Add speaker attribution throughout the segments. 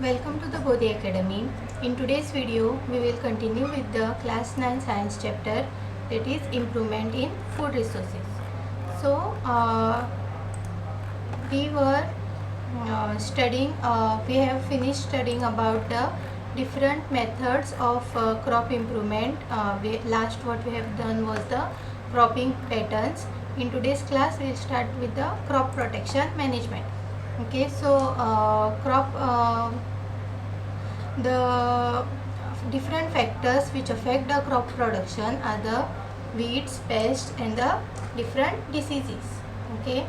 Speaker 1: Welcome to the Bodhi Academy. In today's video, we will continue with the class 9 science chapter, that is improvement in food resources. So, we were we have finished studying about the different methods of crop improvement. Last what we have done was the cropping patterns. In today's class, we will start with the crop protection management. Okay, so the different factors which affect the crop production are the weeds, pests, and the different diseases. Okay,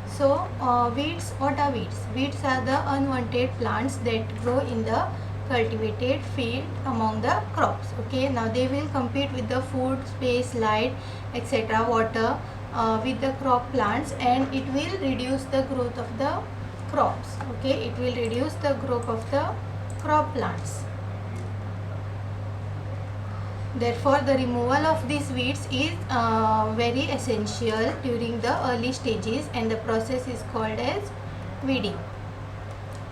Speaker 1: so weeds, what are weeds? Weeds are the unwanted plants that grow in the cultivated field among the crops. Okay, now they will compete with the food, space, light, etc., water with the crop plants, and it will reduce the growth of the crops. Okay, it will reduce the growth of the crop plants. Therefore, the removal of these weeds is very essential during the early stages, and the process is called as weeding.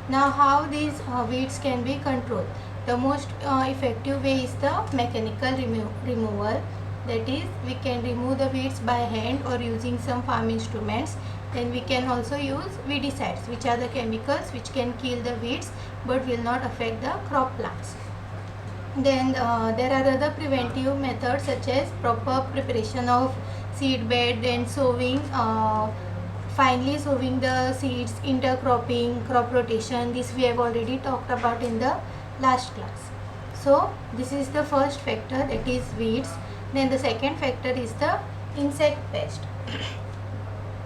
Speaker 1: Now, how these weeds can be controlled? The most effective way is the mechanical removal. That is, we can remove the weeds by hand or using some farm instruments. Then we can also use weedicides, which are the chemicals which can kill the weeds but will not affect the crop plants. Then there are other preventive methods such as proper preparation of seed bed and sowing, finely sowing the seeds, intercropping, crop rotation. This we have already talked about in the last class. So this is the first factor, that is weeds. Then the second factor is the insect pest.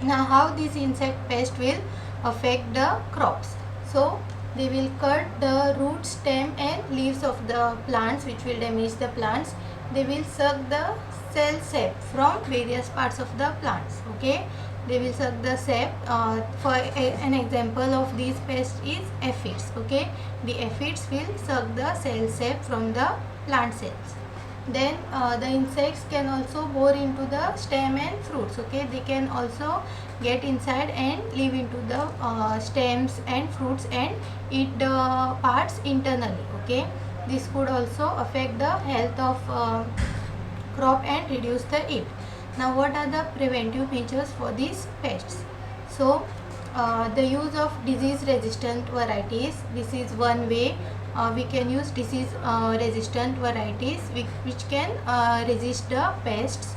Speaker 1: Now how this insect pest will affect the crops? So they will cut the root, stem and leaves of the plants, which will damage the plants. They will suck the cell sap from various parts of the plants. Okay, they will suck the sap. An example of these pests is aphids. Okay, the aphids will suck the cell sap from the plant cells. Then the insects can also bore into the stem and fruits. Okay, they can also get inside and live into the stems and fruits and eat the parts internally. Okay, this could also affect the health of crop and reduce the yield. Now, what are the preventive measures for these pests? So the use of disease resistant varieties, this is one way. We can use disease resistant varieties which can resist the pests.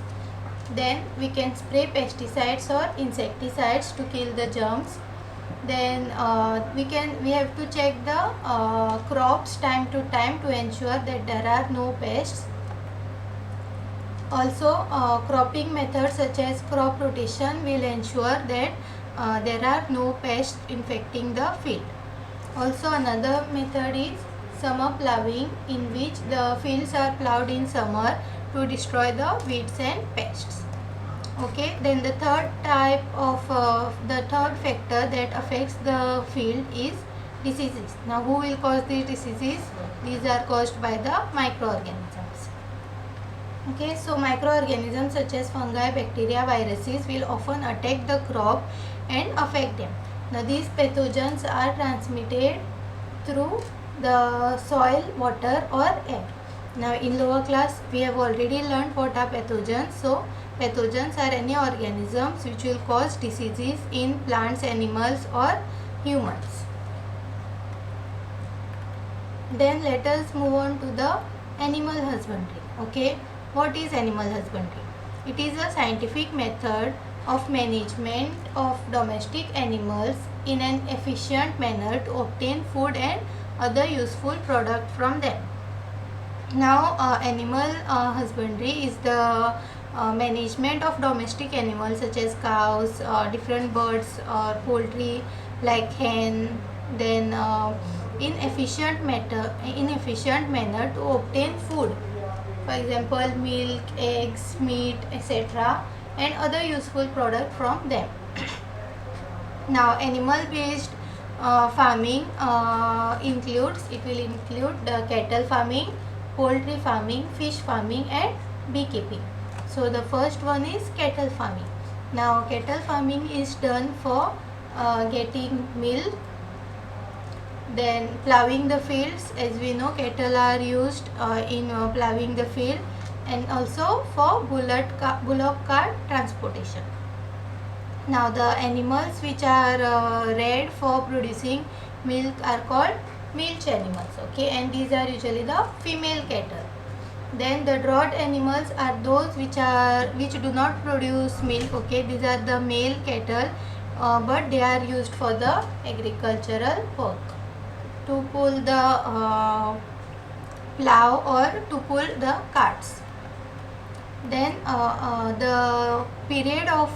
Speaker 1: Then we can spray pesticides or insecticides to kill the germs. Then we have to check the crops time to time to ensure that there are no pests. Also, cropping methods such as crop rotation will ensure that there are no pests infecting the field. Also, another method is summer ploughing, in which the fields are ploughed in summer to destroy the weeds and pests. Okay, then the third factor that affects the field is diseases. Now, who will cause these diseases? These are caused by the microorganisms. Okay, so microorganisms such as fungi, bacteria, viruses will often attack the crop and affect them. Now, these pathogens are transmitted through the soil, water or air. Now, in lower class, we have already learned what are pathogens. So, pathogens are any organisms which will cause diseases in plants, animals or humans. Then let us move on to the animal husbandry. Okay, what is animal husbandry? It is a scientific method of management of domestic animals in an efficient manner to obtain food and other useful product from them. Now, animal husbandry is the management of domestic animals such as cows, different birds or poultry like hen. Then in efficient manner to obtain food, for example milk, eggs, meat, etc., and other useful product from them. Now, animal based farming will include the cattle farming, poultry farming, fish farming and beekeeping. So the first one is cattle farming. Now, cattle farming is done for getting milk, Then ploughing the fields, as we know cattle are used in ploughing the field, and also for bullock cart transportation. Now the animals which are reared for producing milk are called milch animals, okay, and these are usually the female cattle. Then the draught animals are those which do not produce milk, okay, these are the male cattle, but they are used for the agricultural work, to pull the plough or to pull the carts. Then the period of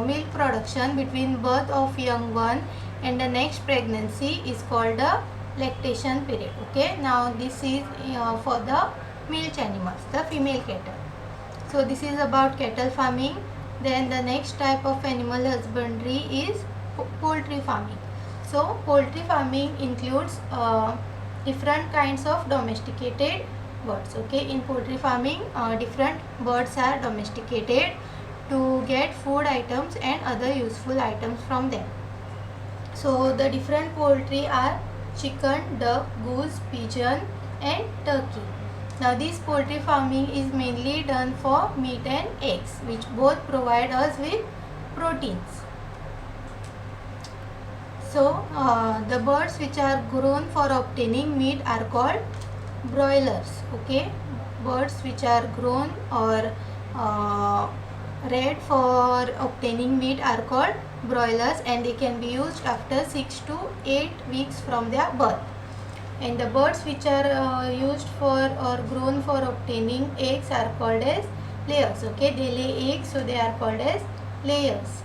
Speaker 1: milk production between birth of young one and the next pregnancy is called the lactation period, okay. Now this is for the milch animals, the female cattle. So this is about cattle farming. Then the next type of animal husbandry is poultry farming. So poultry farming includes different kinds of domesticated birds, okay. In poultry farming, different birds are domesticated to get food items and other useful items from them. So the different poultry are chicken, duck, goose, pigeon and turkey. Now this poultry farming is mainly done for meat and eggs, which both provide us with proteins. So the birds which are grown for obtaining meat are called broilers, okay. Birds which are grown or reared for obtaining meat are called broilers, and they can be used after 6 to 8 weeks from their birth. And the birds which are used for or grown for obtaining eggs are called as layers, okay. They lay eggs, so they are called as layers,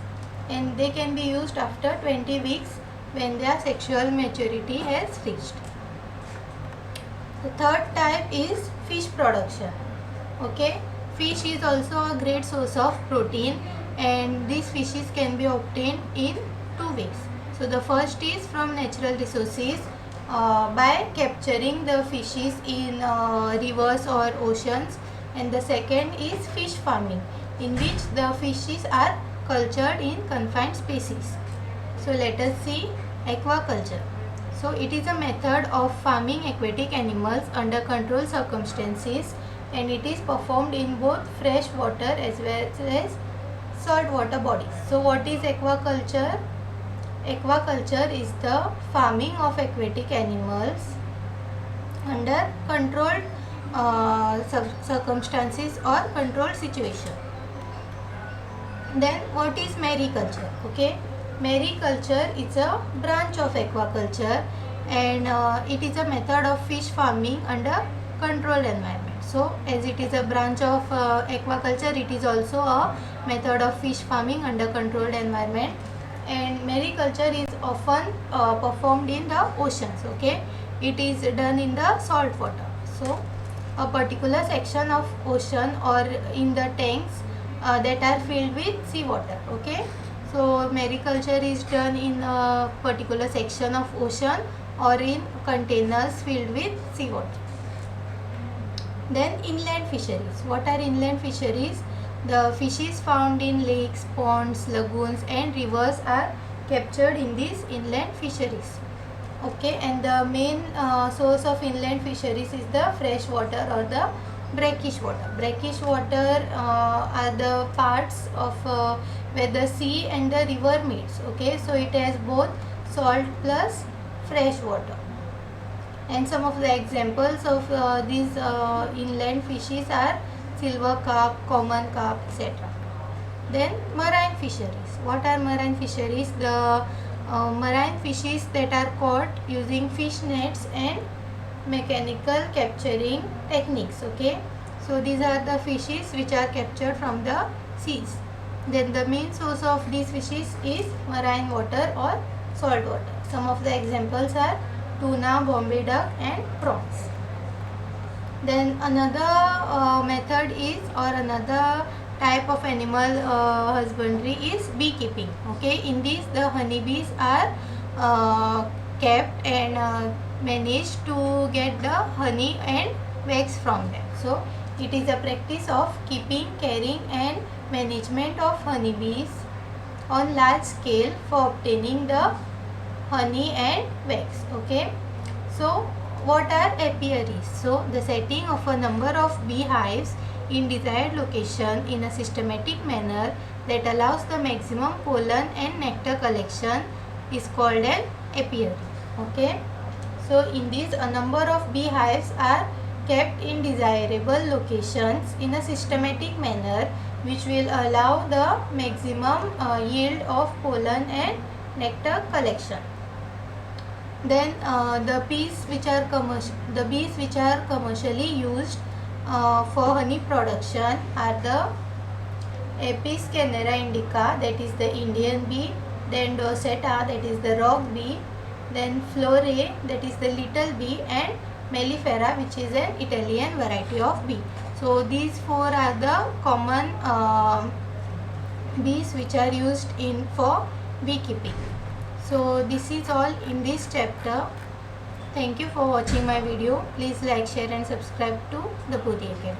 Speaker 1: and they can be used after 20 weeks when their sexual maturity has reached. The third type is fish production, okay. Fish is also a great source of protein, and these fishes can be obtained in 2 ways. So the first is from natural resources, by capturing the fishes in rivers or oceans, and the second is fish farming, in which the fishes are cultured in confined species. So let us see aquaculture. So it is a method of farming aquatic animals under controlled circumstances, and it is performed in both fresh water as well as salt water bodies. So what is aquaculture? Aquaculture is the farming of aquatic animals under controlled circumstances or controlled situation. Then what is mariculture? Okay, mariculture is a branch of aquaculture, and it is a method of fish farming under controlled environment. So as it is a branch of aquaculture, it is also a method of fish farming under controlled environment. And mariculture is often performed in the oceans, okay. It is done in the salt water. So a particular section of ocean or in the tanks that are filled with seawater, okay. So mariculture is done in a particular section of ocean or in containers filled with seawater. Then inland fisheries. What are inland fisheries? The fishes found in lakes, ponds, lagoons and rivers are captured in these inland fisheries, okay. And the main source of inland fisheries is the fresh water or the brackish water. Brackish water are the parts of where the sea and the river meets, okay. So it has both salt plus fresh water. And some of the examples of these inland fishes are silver carp, common carp, etc. Then marine fisheries. What are marine fisheries? The marine fishes that are caught using fish nets and mechanical capturing techniques, okay. So these are the fishes which are captured from the seas. Then the main source of these fishes is marine water or salt water. Some of the examples are tuna, Bombay duck and prawns. Then another method is, or another type of animal husbandry is beekeeping, okay. In this the honeybees are kept and managed to get the honey and wax from them. So it is a practice of keeping, caring and management of honeybees on large scale for obtaining the honey and wax. Okay, so what are apiaries? So the setting of a number of beehives in desired location in a systematic manner that allows the maximum pollen and nectar collection is called an apiary. Okay, so in this a number of beehives are kept in desirable locations in a systematic manner which will allow the maximum yield of pollen and nectar collection. Then the bees which are commercially used for honey production are the Apis canera indica, that is the Indian bee, then Dorsetta, that is the rock bee, then Flore, that is the little bee, and Mellifera, which is an Italian variety of bee. So these four are the common bees which are used for beekeeping. So this is all in this chapter. Thank you for watching my video. Please like, share and subscribe to the Bodhi Academy.